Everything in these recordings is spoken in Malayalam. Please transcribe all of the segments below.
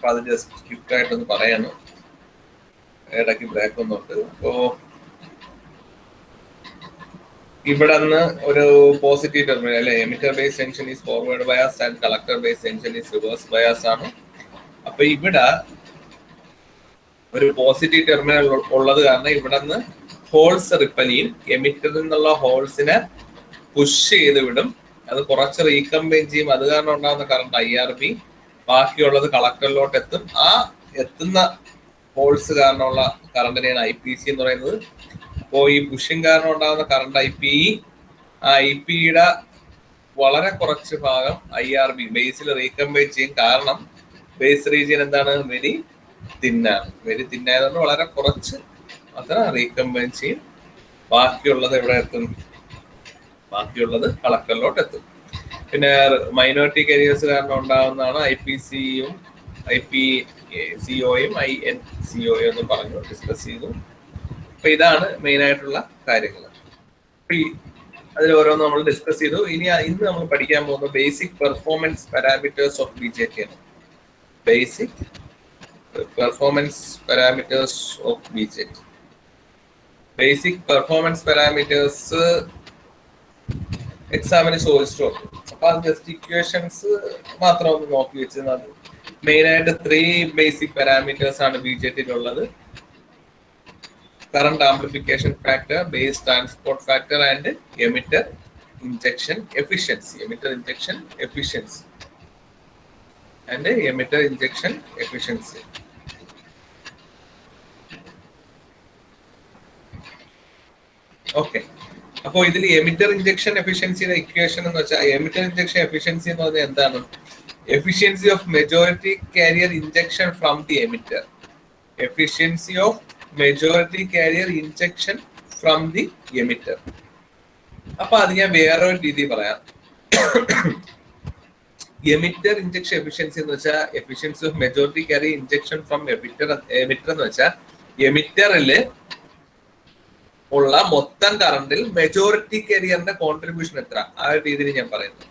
അപ്പൊ അത് ജസ്റ്റ് ക്വിക്കായിട്ടൊന്ന് പറയാണ്. ഇടയ്ക്ക് ബ്രേക്ക് ഒന്നുണ്ട്. അപ്പോ ഇവിടെ നിന്ന് ഒരു പോസിറ്റീവ് ടെർമിനൽ അല്ലെ, emitter base junction is forward bias and collector base junction is reverse bias ആണ്. അപ്പൊ ഇവിടെ ഒരു പോസിറ്റീവ് ടെർമിനൽ ഉള്ളത് കാരണം ഇവിടെ നിന്ന് ഹോൾസ് റിപ്പൽ ചെയ്യും. എമിറ്ററിൽ നിന്നുള്ള ഹോൾസിനെ പുഷ് ചെയ്ത് വിടും. അത് കുറച്ച് റീകമ്പൈൻ ചെയ്യും. അത് കാരണം ഉണ്ടാകുന്ന കറണ്ട് IRB. ബാക്കിയുള്ളത് കളക്ടറിലോട്ട് എത്തും. ആ എത്തുന്ന ഹോൾസ് കാരണമുള്ള കറണ്ടിനെയാണ് IPC എന്ന് പറയുന്നത്. അപ്പോൾ ഈ പുഷിംഗ് കാരണം ഉണ്ടാകുന്ന കറണ്ട് IPE, ആ IPയുടെ വളരെ കുറച്ച് ഭാഗം IRB ബേസിൽ റീകമ്പൈൻ ചെയ്യും. കാരണം ബേസ് റീജിയൻ എന്താണ്, വെരി തിന്നാണ്. വെരി തിന്നായതുകൊണ്ട് വളരെ കുറച്ച് അത്ര റീകമ്പൈൻ ചെയ്യും. ബാക്കിയുള്ളത് എവിടെ എത്തും? ബാക്കിയുള്ളത് കളക്ടറിലോട്ട് എത്തും. പിന്നെ മൈനോറിറ്റി കരിയേഴ്സ് കാരണം ഉണ്ടാകുന്നതാണ് IPCയും IPCOയും INCOയും എന്ന് പറഞ്ഞു ഡിസ്കസ് ചെയ്തു. അപ്പൊ ഇതാണ് മെയിൻ ആയിട്ടുള്ള കാര്യങ്ങൾ. അതിൽ ഓരോന്ന് നമ്മൾ ഡിസ്കസ് ചെയ്തു. ഇന്ന് നമ്മൾ പഠിക്കാൻ പോകുന്ന basic performance parameters of BJT ആണ്. Basic performance parameters of BJT. Basic performance parameters എക്സാമിന് ചോദിച്ചിട്ടുണ്ട്. അപ്പൊ അത് ജസ്റ്റ് ഇക്വേഷൻസ് മാത്രം ഒന്ന് നോക്കി വെച്ചത്. മെയിൻ ആയിട്ട് 3 ബേസിക് പാരാമീറ്റേഴ്സ് ആണ് BJT-യിലുള്ളത്. Current amplification factor, base transport factor and emitter injection efficiency. Emitter injection efficiency. Okay. അപ്പോൾ ഇതിൽ എമിറ്റർ ഇഞ്ചക്ഷൻ എഫിഷ്യൻസിയുടെ ഇക്വേഷൻ എന്ന് വെച്ചാൽ, എമിറ്റർ ഇഞ്ചക്ഷൻ എഫിഷ്യൻസി എന്ന് പറഞ്ഞാൽ എന്താണ്? Efficiency of majority carrier injection from the emitter. Efficiency of majority carrier injection from the emitter. അപ്പൊ അത് ഞാൻ വേറൊരു രീതി പറയാം. എമിറ്റർ ഇഞ്ചക്ഷൻ എഫിഷ്യൻസി എന്ന് വെച്ചാൽ efficiency of majority carrier injection from emitter എന്ന് വെച്ചാൽ എമിറ്ററില് ഉള്ള മൊത്തം കറണ്ടിൽ മെജോറിറ്റി കാരിയറിന്റെ കോൺട്രിബ്യൂഷൻ എത്ര, ആ ഒരു രീതിയിൽ ഞാൻ പറയുന്നു.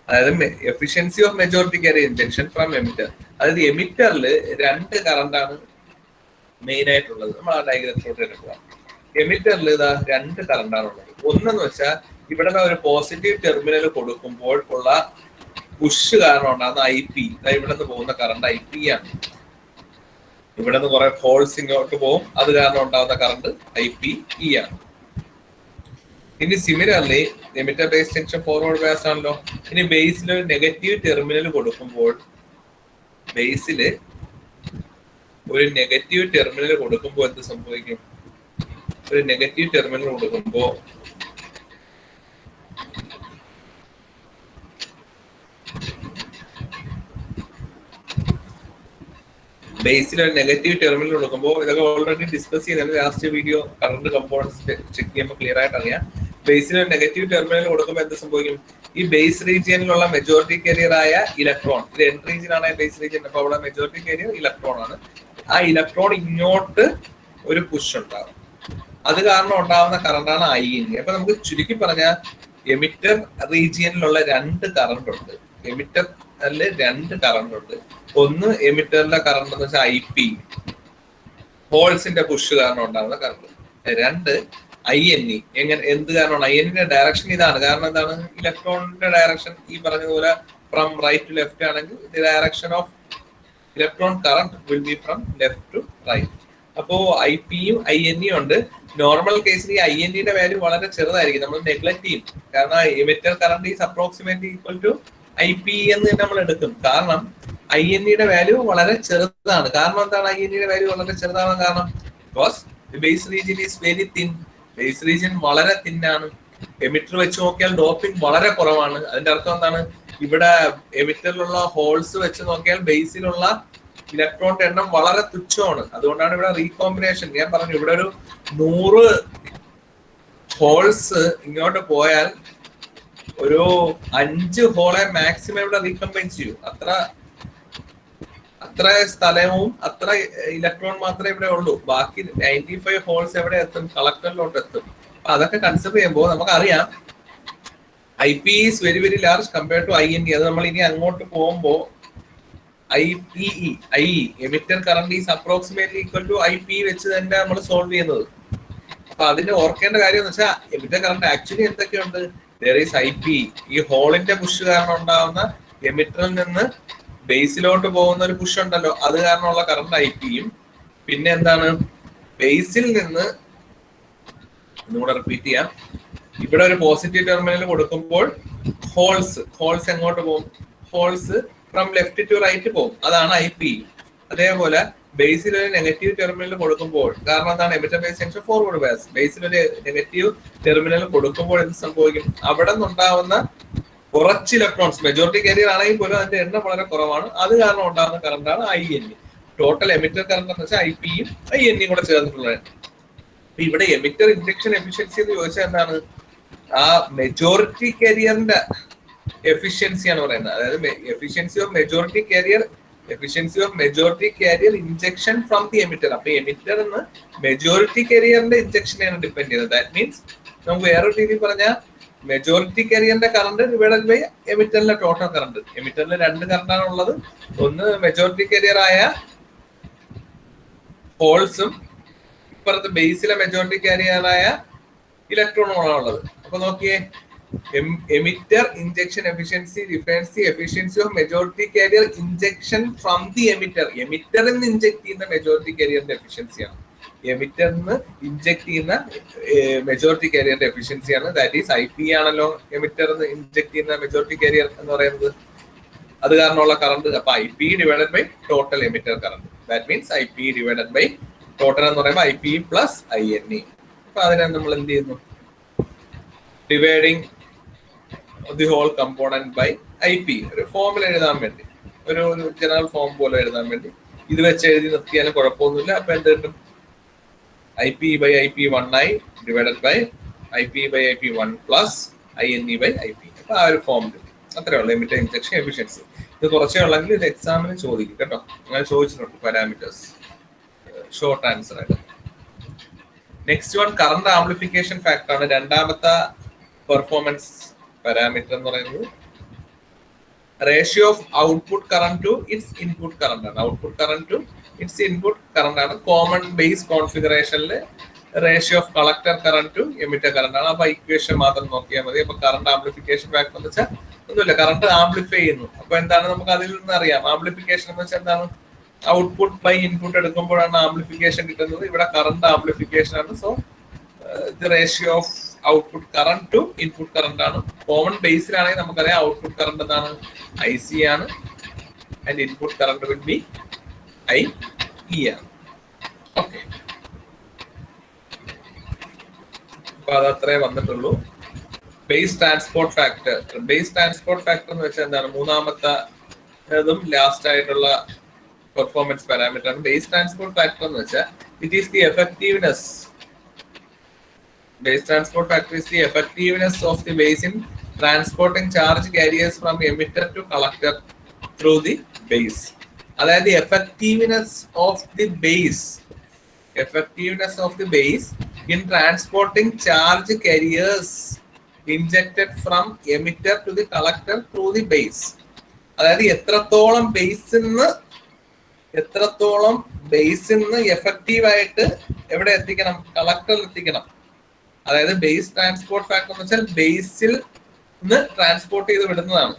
അതായത് efficiency of majority carrier injection from emitter. അതായത് എമിറ്ററിൽ 2 കറണ്ടാണ് മെയിൻ ആയിട്ടുള്ളത്. നമ്മൾ ആ ഡയഗ്രത്തിലോട്ട് എടുക്കുക. എമിറ്ററിൽ ഇതാ 2 കറണ്ടാണ് ഉള്ളത്. ഒന്നെന്ന് വെച്ചാൽ ഇവിടെ ഒരു പോസിറ്റീവ് ടെർമിനൽ കൊടുക്കുമ്പോൾ ഉള്ള പുഷ് കാരണം ഉണ്ടാകുന്ന IP. ഇവിടെ നിന്ന് പോകുന്ന കറണ്ട് IP ആണ്. ഇവിടെ നിന്ന് കുറെ ഹോൾസ് ഇങ്ങോട്ട് പോകും. അത് കാരണം ഉണ്ടാകുന്ന കറണ്ട് IPE ആണ്. ഇനി similarly emitter base junction forward bias ആണല്ലോ. ഇനി ബേസിൽ ഒരു നെഗറ്റീവ് ടെർമിനൽ കൊടുക്കുമ്പോൾ, എന്ത് സംഭവിക്കും? ഒരു നെഗറ്റീവ് ടെർമിനൽ കൊടുക്കുമ്പോൾ ബേസിൽ ഒരു നെഗറ്റീവ് ടെർമിനൽ കൊടുക്കുമ്പോൾ, ഇതൊക്കെ ഓൾറെഡി ഡിസ്കസ് ചെയ്തത് last video current components check ചെയ്യുമ്പോൾ ക്ലിയർ ആയിട്ട് അറിയാം. ബേസിൽ ഒരു നെഗറ്റീവ് ടെർമിനൽ കൊടുക്കുമ്പോൾ എന്ത് സംഭവിക്കും? ഈ ബേസ് റീജിയനിലുള്ള മെജോറിറ്റി കാരിയർ ആയ ഇലക്ട്രോൺ, ഇത് എൻ റീജിയൻ ആണ് ബേസ് റീജിയൻ. അപ്പൊ അവിടെ മെജോറിറ്റി കാരിയർ ഇലക്ട്രോൺ ആണ്. ആ ഇലക്ട്രോൺ ഇങ്ങോട്ട് ഒരു പുഷ് ഉണ്ടാകും. അത് കാരണം ഉണ്ടാകുന്ന കറണ്ടാണ് INE. അപ്പൊ നമുക്ക് ചുരുക്കി പറഞ്ഞാൽ എമിറ്റർ റീജിയനിലുള്ള 2 കറണ്ട് ഉണ്ട്. എമിറ്ററിൽ 2 കറണ്ട് ഉണ്ട്. ഒന്ന് എമിറ്ററിലെ കറണ്ട് എന്ന് വെച്ചാൽ IP, ഹോൾസിന്റെ പുഷ് കാരണം ഉണ്ടാകുന്ന കറണ്ട്. 2 INE. എന്ത് കാരണമാണ്? INE ഡയറക്ഷൻ ഇതാണ്. കാരണം എന്താണ്? ഇലക്ട്രോണിന്റെ ഡയറക്ഷൻ ഈ പറഞ്ഞതുപോലെ ഫ്രം റൈറ്റ് ടു ലെഫ്റ്റ് ആണെങ്കിൽ the direction of electron current will be from left to right. അപ്പോ IPയും INEയും ഉണ്ട്. നോർമൽ കേസിൽ ഈ INEയുടെ വാല്യൂ വളരെ ചെറുതായിരിക്കും. നമ്മൾ നെഗ്ലക്ട് ചെയ്യും. കാരണം emitter current is approximately equal to IPE എന്ന് നമ്മൾ എടുക്കും. കാരണം INEയുടെ വാല്യൂ വളരെ ചെറുതാണ്. കാരണം എന്താണ് INEയുടെ വാല്യൂ വളരെ ചെറുതാണ്? കാരണം because the base region is very thin. Base region വളരെ തിന്നാണ്. എമിറ്റർ വെച്ച് നോക്കിയാൽ ഡോപ്പിംഗ് വളരെ കുറവാണ്. അതിന്റെ അർത്ഥം എന്താണ്? ഇവിടെ എമിറ്ററിലുള്ള ഹോൾസ് വെച്ച് നോക്കിയാൽ ബേസിലുള്ള ഇലക്ട്രോണിന്റെ എണ്ണം വളരെ തുച്ഛമാണ്. അതുകൊണ്ടാണ് ഇവിടെ റീകോമ്പിനേഷൻ. ഞാൻ പറഞ്ഞു, ഇവിടെ ഒരു 100 ഹോൾസ് ഇങ്ങോട്ട് പോയാൽ ഒരു 5 ഹോളെ മാക്സിമം ഇവിടെ റീകമ്പൈൻ ചെയ്യൂ. അത്ര സ്ഥലവും അത്ര ഇലക്ട്രോൺ മാത്രമേ ഇവിടെ ഉള്ളൂ. ബാക്കി 95 ഹോൾസ് എവിടെ എത്തും? കളക്ടറിലോട്ട് എത്തും. അപ്പൊ അതൊക്കെ കൺസിഡർ ചെയ്യുമ്പോൾ നമുക്കറിയാം IP is very very large compared to INE. അത് നമ്മൾ ഇനി അങ്ങോട്ട് പോകുമ്പോൾ IE emitter current is approximately equal to IP വെച്ച് തന്നെ നമ്മൾ സോൾവ് ചെയ്യുന്നത്. അപ്പൊ അതിന് ഓർക്കേണ്ട കാര്യം എന്ന് വെച്ചാൽ എമിറ്റർ കറന്റ് ആക്ച്വലി എന്തൊക്കെയുണ്ട്? there is IP. ഈ ഹോളിന്റെ പുഷ് കാരണം ഉണ്ടാവുന്ന എമിറ്ററിൽ നിന്ന് ബേസിലോട്ട് പോകുന്ന ഒരു പുഷ് ഉണ്ടല്ലോ, അത് കാരണമുള്ള കറണ്ട് IP-യും, പിന്നെ എന്താണ് ബേസിൽ നിന്ന് ഒന്നുകൂടെ റിപ്പീറ്റ് ചെയ്യാം, ഇവിടെ ഒരു പോസിറ്റീവ് ടെർമിനൽ കൊടുക്കുമ്പോൾ ഹോൾസ് എങ്ങോട്ട് പോകും? Holes from left to right പോകും, അതാണ് IP. അതേപോലെ ബേസിൽ ഒരു നെഗറ്റീവ് ടെർമിനൽ കൊടുക്കുമ്പോൾ, കാരണം എന്താണ് emitter base junction forward bias, ബേസിൽ ഒരു നെഗറ്റീവ് ടെർമിനൽ കൊടുക്കുമ്പോൾ എന്ത് സംഭവിക്കും? അവിടെ നിന്നുണ്ടാവുന്ന കുറച്ച് ഇലക്ട്രോൺസ്, മെജോറിറ്റി കാരിയർ ആണെങ്കിൽ പോലും അതിന്റെ എണ്ണം വളരെ കുറവാണ്, അത് കാരണം ഉണ്ടാകുന്ന കറണ്ടാണ് INE. ടോട്ടൽ എമിറ്റർ കറണ്ട് എന്ന് വെച്ചാൽ IP-യും INE കൂടെ ചേർന്നിട്ടുള്ളതാണ്. ഇവിടെ എമിറ്റർ ഇൻജെക്ഷൻ എഫിഷ്യൻസി എന്ന് ചോദിച്ചാൽ എന്താണ്? ആ മെജോറിറ്റി കാരിയറിന്റെ എഫിഷ്യൻസിയാണ് പറയുന്നത്. അതായത് efficiency of majority carrier injection from the emitter. അപ്പൊ എമിറ്റർ എന്ന് മെജോറിറ്റി കാരിയറിന്റെ ഇൻജെക്ഷനെയാണ് ഡിപ്പെൻഡ് ചെയ്യുന്നത്. ദാറ്റ് മീൻസ് നമുക്ക് വേറൊരു രീതിയിൽ പറഞ്ഞാൽ മെജോറിറ്റി കാരിയറിന്റെ കറണ്ട് ഡിവൈഡഡ് ബൈ എമിറ്ററിന്റെ ടോട്ടൽ കറണ്ട്. എമിറ്ററിൽ രണ്ട് കറണ്ടാണ് ഉള്ളത്, ഒന്ന് മെജോറിറ്റി കാരിയർ ആയ ഹോൾസും ഇപ്പുറത്ത് ബേസിലെ മെജോറിറ്റി കാരിയറായ ഇലക്ട്രോണുകളാണ് ഉള്ളത്. അപ്പൊ നോക്കിയേ, emitter injection efficiency defines the efficiency of majority carrier injection from the emitter. എമിറ്ററിൽ നിന്ന് ഇൻജെക്ട് ചെയ്യുന്ന മെജോറിറ്റി കാരിയറിന്റെ എഫിഷ്യൻസിയാണ്, എമിറ്ററിൽ നിന്ന് ഇൻജെക്ട് ചെയ്യുന്ന മെജോറിറ്റി കാരിയറിന്റെ എഫിഷ്യൻസിയാണ്. ദാറ്റ് ഈസ് IP ആണല്ലോ എമിറ്ററിൽ നിന്ന് ഇൻജെക്ട് ചെയ്യുന്ന മെജോറിറ്റി കാരിയർ എന്ന് പറയുന്നത്, അത് കാരണമുള്ള കറണ്ട്. അപ്പൊ IP divided by total emitter current, that means IP divided by total എന്ന് പറയുമ്പോൾ IP പ്ലസ് INE. അപ്പൊ അതിനെ നമ്മൾ എന്ത് ചെയ്യുന്നു? Dividing the hole component by IP. ഒരു ഫോമിൽ എഴുതാൻ വേണ്ടി, ഒരു ജനറൽ ഫോം പോലെ എഴുതാൻ വേണ്ടി ഇത് വെച്ച് എഴുതി നിർത്തിയാലും കുഴപ്പമൊന്നുമില്ല. അപ്പൊ എന്ത് കിട്ടും? IP by IP 1I divided by IP by IP 1 plus INE by IP. അപ്പൊ ആ ഒരു ഫോം കിട്ടും. അത്രേ ഉള്ളൂ എമിറ്റർ ഇൻജെക്ഷൻ എഫിഷ്യൻസി. ഇത് കുറച്ചേ ഉള്ളെങ്കിൽ ഇത് എക്സാമിന് ചോദിക്കും കേട്ടോ. അങ്ങനെ ചോദിച്ചിട്ടുണ്ട് പാരാമീറ്റേഴ്സ്, ഷോർട്ട് ആൻസർ ആയിട്ട്. Next one current amplification factor ആണ്. രണ്ടാമത്തെ പെർഫോമൻസ് പാരാമീറ്റർ എന്ന് പറയുന്നത് ratio of output current to its input current ആണ്. Output current to its input current ആണ്. കോമൺ ബേസ് കോൺഫിഗറേഷനിൽ ratio of collector current to emitter current ആണ്. അപ്പൊ ഇക്വേഷൻ മാത്രം നോക്കിയാൽ മതി. അപ്പൊ കറണ്ട് ആംപ്ലിഫിക്കേഷൻ ഫാക്ടർ എന്ന് വെച്ചാൽ ഒന്നുമില്ല, കറണ്ട് ആംപ്ലിഫൈ ചെയ്യുന്നു. അപ്പൊ എന്താണ് നമുക്ക് അതിൽ നിന്ന് അറിയാം? ആംപ്ലിഫിക്കേഷൻ എന്ന് വെച്ചാൽ എന്താണ്? ഔട്ട്പുട്ട് ബൈ ഇൻപുട്ട് എടുക്കുമ്പോഴാണ് ആംപ്ലിഫിക്കേഷൻ കിട്ടുന്നത്. ഇവിടെ കറണ്ട് ആംപ്ലിഫിക്കേഷൻ ആണ്. So the ratio of output current to input current ആണ്. കോമൺ ബേസിലാണെങ്കിൽ നമുക്കറിയാം ഔട്ട്പുട്ട് കറന്റ് എന്താണ്? IC ആണ്, and input current will be IE ആണ്. ഓക്കെ, അപ്പൊ അത് അത്രേ വന്നിട്ടുള്ളൂ. Base transport factor. Base transport factor എന്ന് വെച്ചാൽ എന്താണ്? മൂന്നാമത്തതും ലാസ്റ്റ് ആയിട്ടുള്ള പെർഫോമൻസ് പാരാമീറ്റർ ആണ്. ബേസ് ട്രാൻസ്പോർട്ട് ഫാക്ടർ എന്ന് വെച്ചാൽ it is the effectiveness. Base transport factor is the effectiveness of the base in transporting charge carriers from emitter to collector through the base. അതായത് effectiveness of the base in transporting charge carriers injected from emitter to the collector through the base. അതായത് എത്രത്തോളം ബേസിൽ നിന്ന് എഫക്റ്റീവ് ആയിട്ട് എവിടെ എത്തിക്കണം? കളക്ടറിൽ എത്തിക്കണം. അതായത് ബേസ് ട്രാൻസ്പോർട്ട് ഫാക്ടർ എന്ന് വെച്ചാൽ ബേസിൽ നിന്ന് ട്രാൻസ്പോർട്ട് ചെയ്ത് വിടുന്നതാണ്.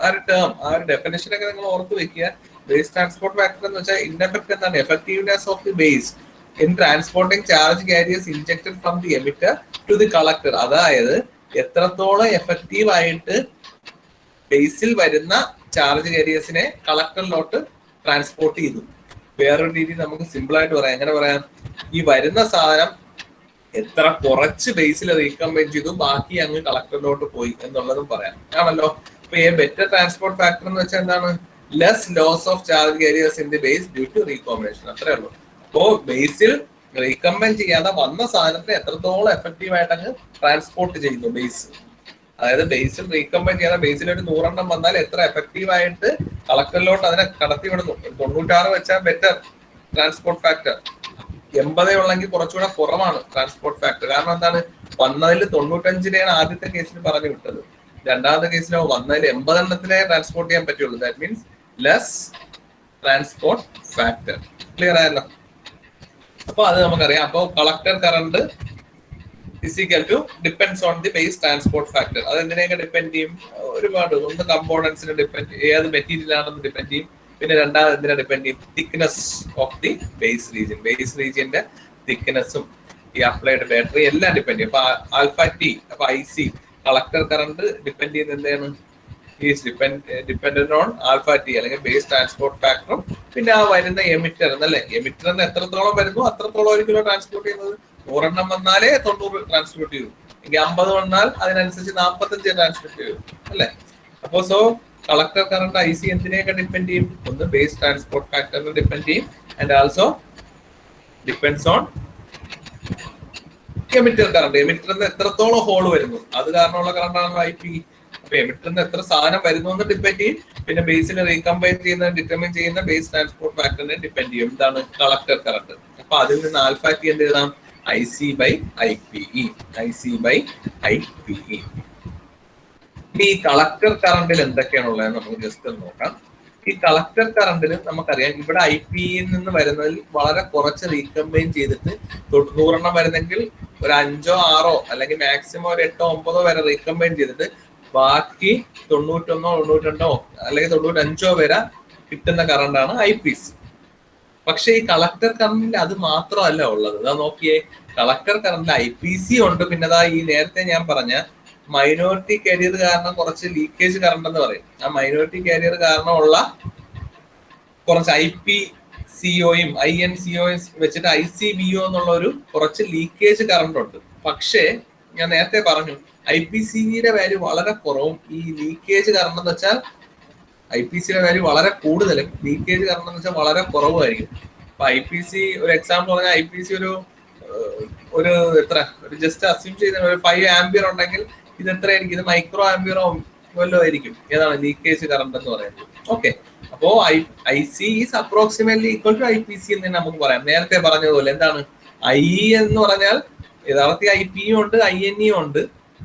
ആ ഒരു ടേം, ആ ഒരു ഡെഫിനേഷൻ ഒക്കെ നിങ്ങൾ ഓർത്ത് വെക്കുക. ബേസ് ട്രാൻസ്പോർട്ട് ഫാക്ടർ എന്ന് വെച്ചാൽ ഇൻ എഫക്ട് എന്താണ്? Effectiveness of the base in transporting charge carriers injected from the emitter to the collector. അതായത് എത്രത്തോളം എഫക്റ്റീവ് ആയിട്ട് ബേസിൽ വരുന്ന ചാർജ് കാരിയേഴ്സിനെ കളക്ടറിലോട്ട് ട്രാൻസ്പോർട്ട് ചെയ്തു. വേറൊരു രീതി നമുക്ക് സിമ്പിൾ ആയിട്ട് പറയാം. എങ്ങനെ പറയാം? ഈ വരുന്ന സാധനം എത്ര കുറച്ച് ബേസിൽ റീകമ്പൈൻ ചെയ്തു, ബാക്കി അങ്ങ് കളക്ടറിലോട്ട് പോയി എന്നുള്ളതും പറയാം, ആണല്ലോ. അപ്പൊ ഈ ബെറ്റർ ട്രാൻസ്പോർട്ട് ഫാക്ടർ എന്ന് വെച്ചാൽ എന്താണ്? Less loss of charge carriers in the base due to recombination. അത്രേ ഉള്ളൂ. അപ്പോ ബേസിൽ റീകമ്പൈൻ ചെയ്യാതെ വന്ന സാധനത്തെ എത്രത്തോളം എഫക്റ്റീവ് ആയിട്ട് അങ്ങ് ട്രാൻസ്പോർട്ട് ചെയ്യുന്നു ബേസ്. അതായത് ബേസിൽ റീകമ്പൈൻ ചെയ്യാതെ ബേസിൽ ഒരു 100 എണ്ണം വന്നാൽ എത്ര എഫക്റ്റീവ് ആയിട്ട് കളക്ടറിലോട്ട് അതിനെ കടത്തി വിടുന്നു. 96 വെച്ചാൽ ബെറ്റർ ട്രാൻസ്പോർട്ട് ഫാക്ടർ. 80 ഉള്ളെങ്കിൽ കുറച്ചുകൂടെ കുറവാണ് ട്രാൻസ്പോർട്ട് ഫാക്ടർ. കാരണം എന്താണ്? വന്നതിൽ 95-നെയാണ് ആദ്യത്തെ കേസിൽ പറഞ്ഞു വിട്ടത്. രണ്ടാമത്തെ കേസിലോ വന്നതിൽ 80 എണ്ണത്തിനെ ട്രാൻസ്പോർട്ട് ചെയ്യാൻ പറ്റുള്ളൂ. That means less transport factor. Clear ആയല്ലോ? അപ്പൊ അത് നമുക്കറിയാം. അപ്പൊ collector current is equal to depends on the base transport factor. അത് എന്തിനെയൊക്കെ ഡിപ്പെൻഡ് ചെയ്യും? ഒരുപാട്. ഒന്ന് കമ്പോണൻസിനെ ഡിപ്പെൻഡ്, ഏത് മെറ്റീരിയൽ ആണെന്ന് ഡിപ്പെൻഡ് ചെയ്യും. പിന്നെ രണ്ടാമത് എന്തിനെ ഡിപ്പെൻഡ് ചെയ്യും? Thickness of the base region. Base റീജിയന്റെ തിക്നെസ്സും ഈ അപ്ലൈഡ് ബാറ്ററി എല്ലാം ഡിപ്പെൻഡ് ചെയ്യും. അപ്പൊ ആൽഫ ടി, അപ്പൊ I C collector current depend ചെയ്യുന്ന എന്താണ്? Is dependent on alpha T അല്ലെങ്കിൽ ബേസ് ട്രാൻസ്പോർട്ട് ഫാക്ടറും പിന്നെ ആ വരുന്ന എമിറ്റർ എന്നല്ലേ. എമിറ്റർ എന്ന് എത്രത്തോളം വരുന്നു അത്രത്തോളം ആയിരിക്കുമല്ലോ ട്രാൻസ്പോർട്ട് ചെയ്യുന്നത്. 100 വന്നാലേ 90 ട്രാൻസ്പോർട്ട് ചെയ്യും. എങ്കിൽ 50 വന്നാൽ അതിനനുസരിച്ച് 45 ട്രാൻസ്പോർട്ട് ചെയ്യും അല്ലെ. അപ്പോ so collector current I C എന്തിനെയൊക്കെ ഡിപ്പെൻഡ് ചെയ്യും? ഒന്ന് ബേസ് ട്രാൻസ്പോർട്ട് ഫാക്ടറിനെ ഡിപ്പെൻഡ് ചെയ്യും and also depends on emitter current. എമിറ്ററിന് എത്രത്തോളം ഹോൾ വരുന്നു അത് കാരണമുള്ള കറണ്ടാണല്ലോ ഐ പി. അപ്പൊ എമിറ്ററിന് എത്ര സാധനം വരുന്നു എന്ന് ഡിപ്പെൻഡ് ചെയ്യും. പിന്നെ ബേസിനെ റീകമ്പൈൻ ചെയ്യുന്ന ഡിറ്റർമിൻ ചെയ്യുന്ന ബേസ് ട്രാൻസ്പോർട്ട് ഫാക്ടറിനെ ഡിപ്പെൻഡ് ചെയ്യും. എന്താണ്? Collector current. അപ്പൊ അതിൽ നിന്ന് ആൽഫ ടി എന്ത് എഴുതാം? IC by IPE. IC by IPE. ഈ കളക്ടർ കറണ്ടിൽ എന്തൊക്കെയാണുള്ളത് നമുക്ക് ജസ്റ്റ് ഒന്ന് നോക്കാം. ഈ കളക്ടർ കറണ്ടിൽ നമുക്കറിയാം ഇവിടെ IPE നിന്ന് വരുന്നതിൽ വളരെ കുറച്ച് റീകമ്പൈൻ ചെയ്തിട്ട് 100 വരുന്നെങ്കിൽ ഒരു 5 6 അല്ലെങ്കിൽ മാക്സിമം ഒരു 8 9 വരെ റീകമ്പൈൻ ചെയ്തിട്ട് ബാക്കി 91 92 അല്ലെങ്കിൽ 95 വരെ കിട്ടുന്ന കറണ്ടാണ് IPC. പക്ഷെ ഈ കളക്ടർ കറണ്ടിൽ അത് മാത്രമല്ല ഉള്ളത്. അതാ നോക്കിയേ, കളക്ടർ കറണ്ടിൽ IPC ഉണ്ട്. പിന്നെ അതാ ഈ നേരത്തെ ഞാൻ പറഞ്ഞ മൈനോറിറ്റി കാരിയർ കാരണം കുറച്ച് ലീക്കേജ് കറണ്ട് എന്ന് പറയും. ആ മൈനോറിറ്റി കാരിയർ കാരണമുള്ള കുറച്ച് IPCOയും INCOയും വെച്ചിട്ട് ICBO എന്നുള്ള ഒരു കുറച്ച് ലീക്കേജ് കറണ്ട് ഉണ്ട്. പക്ഷേ ഞാൻ നേരത്തെ പറഞ്ഞു IPCയുടെ വാല്യൂ വളരെ കുറവും ഈ ലീക്കേജ് കറണ്ട് എന്ന് വെച്ചാൽ IPCയുടെ വാല്യൂ വളരെ കൂടുതലും ലീക്കേജ് കറണ്ട് എന്ന് വെച്ചാൽ വളരെ കുറവായിരിക്കും. അപ്പൊ IPC ഒരു എക്സാമ്പിൾ പറഞ്ഞാൽ IPC ഒരു എത്ര ഒരു ജസ്റ്റ് അസ്യൂം ചെയ്ത ഒരു 5 ആംപിയർ ഉണ്ടെങ്കിൽ ഇത് എത്ര ആയിരിക്കും? ഇത് മൈക്രോ ആംപിയറോ വല്ലോ ആയിരിക്കും. ഏതാണ് ലീക്കേജ് കറണ്ട് എന്ന് പറയുന്നത്? ഓക്കെ. അപ്പോ IC is approximately equal to IPC എന്ന് തന്നെ നമുക്ക് പറയാം. നേരത്തെ പറഞ്ഞതുപോലെ എന്താണ് IE എന്ന് പറഞ്ഞാൽ യഥാർത്ഥത്തിൽ IPയും ഉണ്ട് INEയും ഉണ്ട്.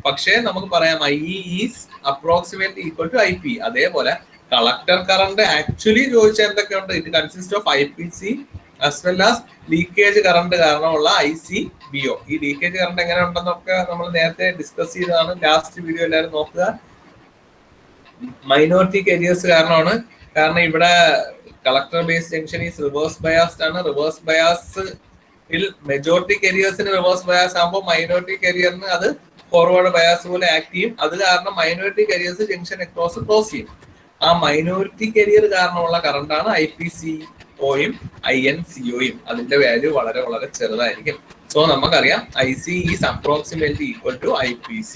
പക്ഷേ നമുക്ക് പറയാം IE is approximately equal to IP. അതേപോലെ കളക്ടർ കറണ്ട് ആക്ച്വലി ചോദിച്ചാൽ എന്തൊക്കെയുണ്ട്? It consist of IPC as well as leakage current കാരണമുള്ള ICBO. ഈ ലീക്കേജ് കറണ്ട് എങ്ങനെ ഉണ്ടെന്നൊക്കെ നമ്മൾ നേരത്തെ ഡിസ്കസ് ചെയ്തതാണ്. ലാസ്റ്റ് വീഡിയോ എല്ലാവരും നോക്കുക. മൈനോറിറ്റി കാരിയേഴ്സ് കാരണമാണ്. കാരണം ഇവിടെ collector base junction is reverse biased ആണ്. റിവേഴ്സ് ബയാസിൽ മെജോറിറ്റി കാരിയേഴ്സിന് റിവേഴ്സ് ബയാസ് ആകുമ്പോൾ മൈനോറിറ്റി കാരിയറിന് അത് ഫോർവേഡ് ബയാസ് പോലെ ആക്ട് ചെയ്യും. അത് കാരണം മൈനോറിറ്റി കാരിയേഴ്സ് ജംഗ്ഷൻ ക്രോസ് ചെയ്യും. ആ മൈനോറിറ്റി കാരിയർ കാരണമുള്ള കറണ്ടാണ് IPCOയും INCOയും. അതിന്റെ വാല്യൂ വളരെ വളരെ ചെറുതായിരിക്കും. സോ നമുക്കറിയാം IC is approximately equal to IPC.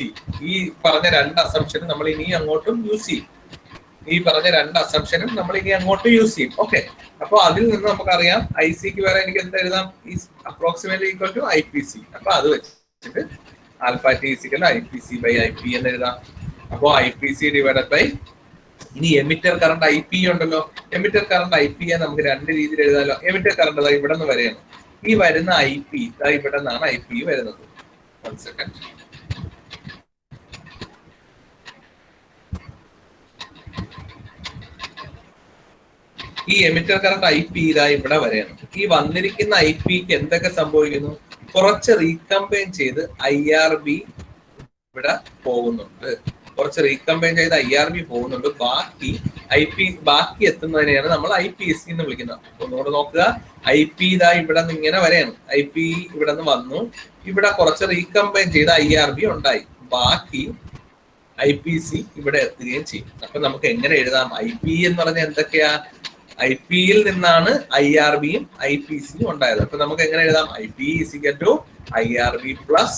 ഈ പറഞ്ഞ രണ്ട് അസംഷനും നമ്മൾ ഇനി അങ്ങോട്ടും യൂസ് ചെയ്യും. ഓക്കെ. അപ്പൊ അതിൽ നിന്ന് നമുക്കറിയാം ICക്ക് വരെ എനിക്ക് എന്താ എഴുതാം? Is approximately equal to IPC. അപ്പൊ അത് വെച്ചിട്ട് alpha T is equal to IPC by IP എന്ന് എഴുതാം. അപ്പോ IPC ഡിവൈഡഡ് ബൈ ഇനി എമിറ്റർ കറണ്ട് IP ഉണ്ടല്ലോ. എമിറ്റർ കറണ്ട് IP നമുക്ക് രണ്ട് രീതിയിൽ എഴുതാമല്ലോ. എമിറ്റർ കറണ്ട് ഇവിടെ നിന്ന് വരെയാണ്. ഈ വരുന്ന IP ഇവിടെ നിന്നാണ് IP വരുന്നത്. 1 സെക്കൻഡ്. ഈ എമിറ്റർ കറണ്ട് IP ഇവിടെ വരെയാണ്. ഈ വന്നിരിക്കുന്ന IPക്ക് എന്തൊക്കെ സംഭവിക്കുന്നു? കുറച്ച് റീകമ്പൈൻ ചെയ്ത് IRB ഇവിടെ പോകുന്നുണ്ട്. കുറച്ച് റീകമ്പൈൻ ചെയ്ത് IRB പോകുന്നുണ്ട്. ബാക്കി എത്തുന്നതിനെയാണ് നമ്മൾ IPC എന്ന് വിളിക്കുന്നത്. ഒന്നുകൂടെ നോക്കുക. IP ഇവിടെ നിന്ന് ഇങ്ങനെ വരെയാണ്. IP ഇവിടെ നിന്ന് വന്നു. ഇവിടെ കുറച്ച് റീകമ്പൈൻ ചെയ്ത് IRB ഉണ്ടായി. ബാക്കി IPC ഇവിടെ എത്തുകയും ചെയ്യും. അപ്പൊ നമുക്ക് എങ്ങനെ എഴുതാം? IP എന്ന് പറഞ്ഞാൽ എന്തൊക്കെയാ? IPയിൽ നിന്നാണ് IRBയും IPCയും ഉണ്ടായത്. അപ്പൊ നമുക്ക് എങ്ങനെ എഴുതാം? IP is equal to IRB plus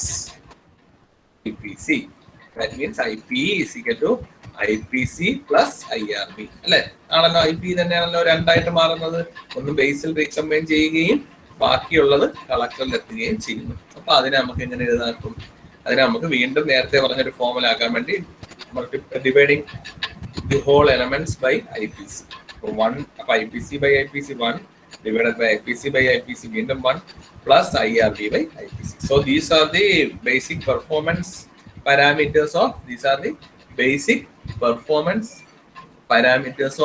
IPC. That means IP is equal to IPC plus IRB. അല്ലെ? ആണല്ലോ. IP തന്നെയാണല്ലോ രണ്ടായിട്ട് മാറുന്നത്. ഒന്ന് ബേസിൽ റീകമ്പൈൻ ചെയ്യുകയും ബാക്കിയുള്ളത് കളക്ടറിൽ എത്തുകയും ചെയ്യുന്നു. അപ്പൊ അതിനെ നമുക്ക് എങ്ങനെ എഴുതാക്കും? അതിനെ നമുക്ക് വീണ്ടും നേരത്തെ പറഞ്ഞൊരു ഫോമുല ആക്കാൻ വേണ്ടി dividing the whole elements by IPC. 1 അപ്പൊ IPC by IPC 1 divided by IPC by IPC വീണ്ടും 1 plus IRB by IPC. So these are the basic performance parameters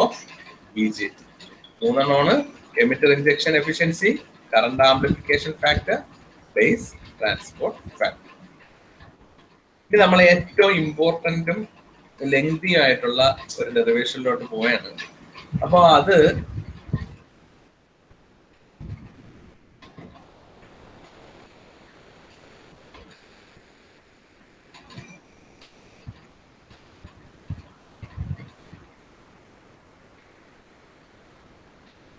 of BJT. മൂന്നെണ്ണമാണ് emitter injection efficiency, current amplification factor, base transport factor. ഇത് നമ്മൾ ഏറ്റവും ഇമ്പോർട്ടന്റും ലെങ്തി ആയിട്ടുള്ള ഒരു ഡെറിവേഷനിലോട്ട് പോയാണ്. അപ്പോൾ അത്